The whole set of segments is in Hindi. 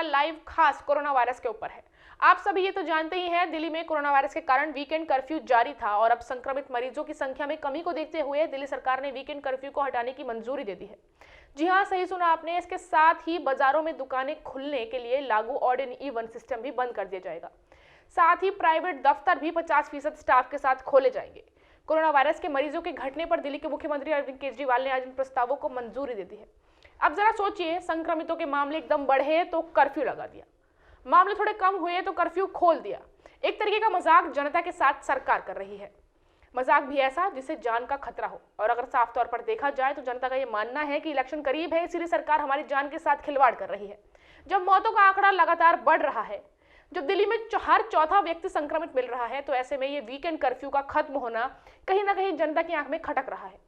हमारा लाइव खास कोरोना वायरस के ऊपर है। आप सभी ये तो जानते ही हैं, दिल्ली में कोरोना वायरस के कारण वीकेंड कर्फ्यू जारी था और अब संक्रमित मरीजों की संख्या में कमी को देखते हुए दिल्ली सरकार ने वीकेंड कर्फ्यू को हटाने की मंजूरी दे दी है। जी हाँ, सही सुना आपने। इसके साथ ही बाजारों में दुकानें खुलने के लिए लागू ऑड एंड इवन सिस्टम भी बंद कर दिया जाएगा। साथ ही प्राइवेट दफ्तर भी 50% स्टाफ के साथ खोले जाएंगे। कोरोना वायरस के मरीजों के घटने पर दिल्ली के मुख्यमंत्री अरविंद केजरीवाल ने आज इन प्रस्तावों को मंजूरी दे दी है। अब जरा सोचिए, संक्रमितों के मामले एकदम बढ़े तो कर्फ्यू लगा दिया, मामले थोड़े कम हुए तो कर्फ्यू खोल दिया। एक तरीके का मजाक जनता के साथ सरकार कर रही है। मजाक भी ऐसा जिससे जान का खतरा हो। और अगर साफ तौर पर देखा जाए तो जनता का ये मानना है कि इलेक्शन करीब है, इसीलिए सरकार हमारी जान के साथ खिलवाड़ कर रही है। जब मौतों का आंकड़ा लगातार बढ़ रहा है, जब दिल्ली में हर चौथा व्यक्ति संक्रमित मिल रहा है, तो ऐसे में ये वीकेंड कर्फ्यू का खत्म होना कहीं ना कहीं जनता की आंख में खटक रहा है।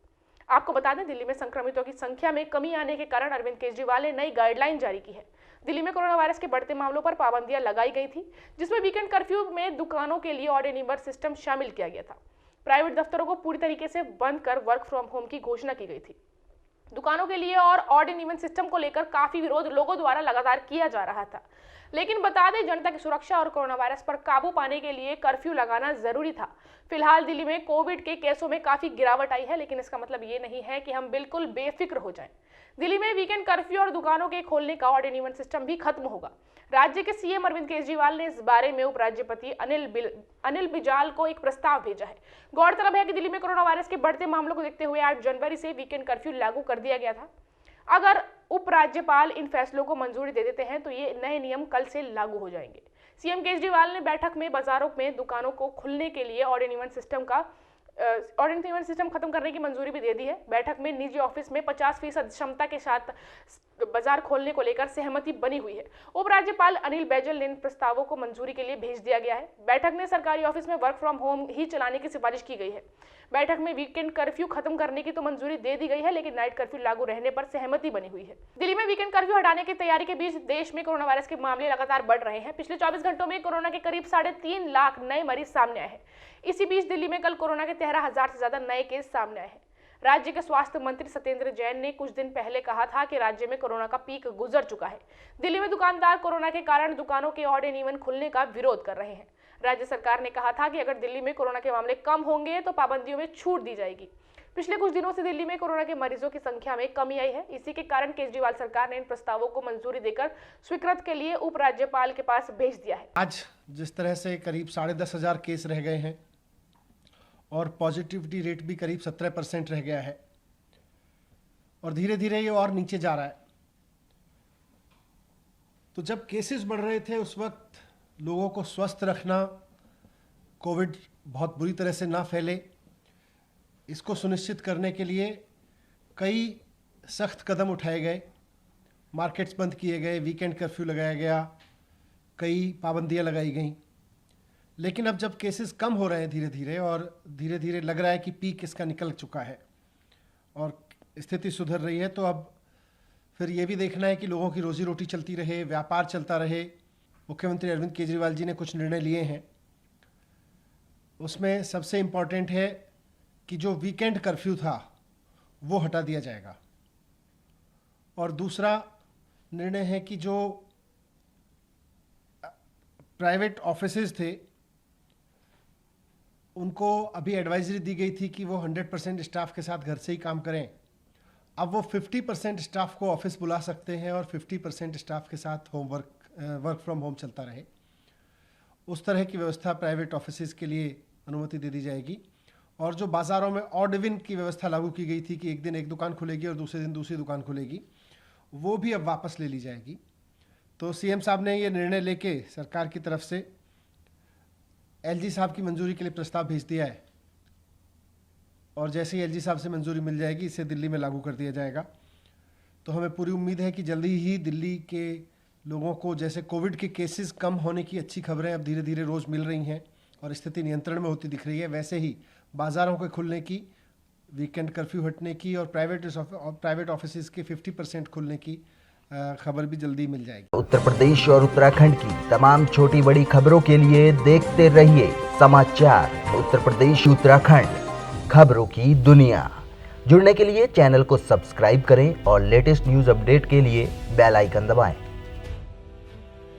आपको बता दें, दिल्ली में संक्रमितों की संख्या में कमी आने के कारण अरविंद केजरीवाल ने नई गाइडलाइन जारी की है। दिल्ली में कोरोना वायरस के बढ़ते मामलों पर पाबंदियां लगाई गई थी, जिसमें वीकेंड कर्फ्यू में दुकानों के लिए ऑड एंड इवन सिस्टम शामिल किया गया था। प्राइवेट दफ्तरों को पूरी तरीके से बंद कर वर्क फ्रॉम होम की घोषणा की गई थी। दुकानों के लिए और ऑड एंड इवन सिस्टम को लेकर काफी विरोध लोगों द्वारा लगातार किया जा रहा था, लेकिन बता दें, जनता की सुरक्षा और कोरोना वायरस पर काबू पाने के लिए कर्फ्यू लगाना जरूरी था। फिलहाल दिल्ली में कोविड के केसों में काफी गिरावट आई है, लेकिन इसका मतलब ये नहीं है कि हम बिल्कुल बेफिक्र हो जाएं। दिल्ली में वीकेंड कर्फ्यू और दुकानों के खोलने का ऑड एंड इवन सिस्टम भी खत्म होगा। राज्य के सीएम अरविंद केजरीवाल ने इस बारे में उपराज्यपति अनिल बिजाल को एक प्रस्ताव भेजा है। गौरतलब है कि दिल्ली में कोरोना वायरस के बढ़ते मामलों को देखते हुए 8 जनवरी से वीकेंड कर्फ्यू लागू कर दिया गया था। अगर उपराज्यपाल इन फैसलों को मंजूरी दे देते हैं तो ये नए नियम कल से लागू हो जाएंगे। सीएम केजरीवाल ने बैठक में बाजारों में दुकानों को खुलने के लिए ऑड एंड इवन सिस्टम खत्म करने की मंजूरी भी दे दी है। बैठक में निजी ऑफिस में 50% क्षमता के साथ बाजार खोलने को लेकर सहमति बनी हुई है। उपराज्यपाल अनिल बैजल ने इन प्रस्तावों को मंजूरी के लिए भेज दिया गया है। बैठक में सरकारी ऑफिस में वर्क फ्रॉम होम ही चलाने की सिफारिश की गई है। बैठक में वीकेंड कर्फ्यू खत्म करने की तो मंजूरी दे दी गई है, लेकिन नाइट कर्फ्यू लागू रहने पर सहमति बनी हुई है। दिल्ली में वीकेंड कर्फ्यू हटाने की तैयारी के बीच देश में कोरोना वायरस के मामले लगातार बढ़ रहे हैं। पिछले 24 घंटों में कोरोना के करीब 3.5 लाख नए मरीज सामने आए हैं। इसी बीच दिल्ली में कल कोरोना के 13,000 से ज्यादा नए केस सामने आए हैं। राज्य के स्वास्थ्य मंत्री सत्येंद्र जैन ने कुछ दिन पहले कहा था कि राज्य में कोरोना का पीक गुजर चुका है। दिल्ली में दुकानदार कोरोना के कारण दुकानों के ऑड एंड इवन खुलने का विरोध कर रहे हैं। राज्य सरकार ने कहा था कि अगर दिल्ली में कोरोना के मामले कम होंगे तो पाबंदियों में छूट दी जाएगी। पिछले कुछ दिनों से दिल्ली में कोरोना के मरीजों की संख्या में कमी आई है। इसी के कारण केजरीवाल सरकार ने इन प्रस्तावों को मंजूरी देकर स्वीकृत के लिए उपराज्यपाल के पास भेज दिया है। आज जिस तरह से करीब 10,500 केस रह गए हैं और पॉजिटिविटी रेट भी करीब 17% रह गया है और धीरे धीरे ये और नीचे जा रहा है। तो जब केसेस बढ़ रहे थे उस वक्त लोगों को स्वस्थ रखना, कोविड बहुत बुरी तरह से ना फैले, इसको सुनिश्चित करने के लिए कई सख्त कदम उठाए गए। मार्केट्स बंद किए गए, वीकेंड कर्फ्यू लगाया गया, कई पाबंदियां लगाई गईं। लेकिन अब जब केसेस कम हो रहे हैं धीरे धीरे लग रहा है कि पीक इसका निकल चुका है और स्थिति सुधर रही है, तो अब फिर ये भी देखना है कि लोगों की रोजी रोटी चलती रहे, व्यापार चलता रहे। मुख्यमंत्री अरविंद केजरीवाल जी ने कुछ निर्णय लिए हैं, उसमें सबसे इम्पॉर्टेंट है कि जो वीकेंड कर्फ्यू था वो हटा दिया जाएगा। और दूसरा निर्णय है कि जो प्राइवेट ऑफिसेज थे उनको अभी एडवाइजरी दी गई थी कि वो 100% स्टाफ के साथ घर से ही काम करें। अब वो 50% स्टाफ को ऑफिस बुला सकते हैं और 50% स्टाफ के साथ वर्क फ्रॉम होम चलता रहे। उस तरह की व्यवस्था प्राइवेट ऑफिसेज के लिए अनुमति दे दी जाएगी। और जो बाज़ारों में ऑड इवन की व्यवस्था लागू की गई थी कि एक दिन एक दुकान खुलेगी और दूसरे दिन दूसरी दुकान खुलेगी, वो भी अब वापस ले ली जाएगी। तो सीएम साहब ने ये निर्णय लेके सरकार की तरफ से एलजी साहब की मंजूरी के लिए प्रस्ताव भेज दिया है और जैसे ही एलजी साहब से मंजूरी मिल जाएगी इसे दिल्ली में लागू कर दिया जाएगा। तो हमें पूरी उम्मीद है कि जल्दी ही दिल्ली के लोगों को, जैसे कोविड के केसेस कम होने की अच्छी खबरें अब धीरे धीरे रोज़ मिल रही हैं और स्थिति नियंत्रण में होती दिख रही है, वैसे ही बाज़ारों के खुलने की, वीकेंड कर्फ्यू हटने की और प्राइवेट ऑफिसेज के 50% खुलने की खबर भी जल्दी मिल जाएगी। उत्तर प्रदेश और उत्तराखंड की तमाम छोटी बड़ी खबरों के लिए देखते रहिए समाचार उत्तर प्रदेश उत्तराखंड, खबरों की दुनिया। जुड़ने के लिए चैनल को सब्सक्राइब करें और लेटेस्ट न्यूज़ अपडेट के लिए बेल आइकन दबाएं।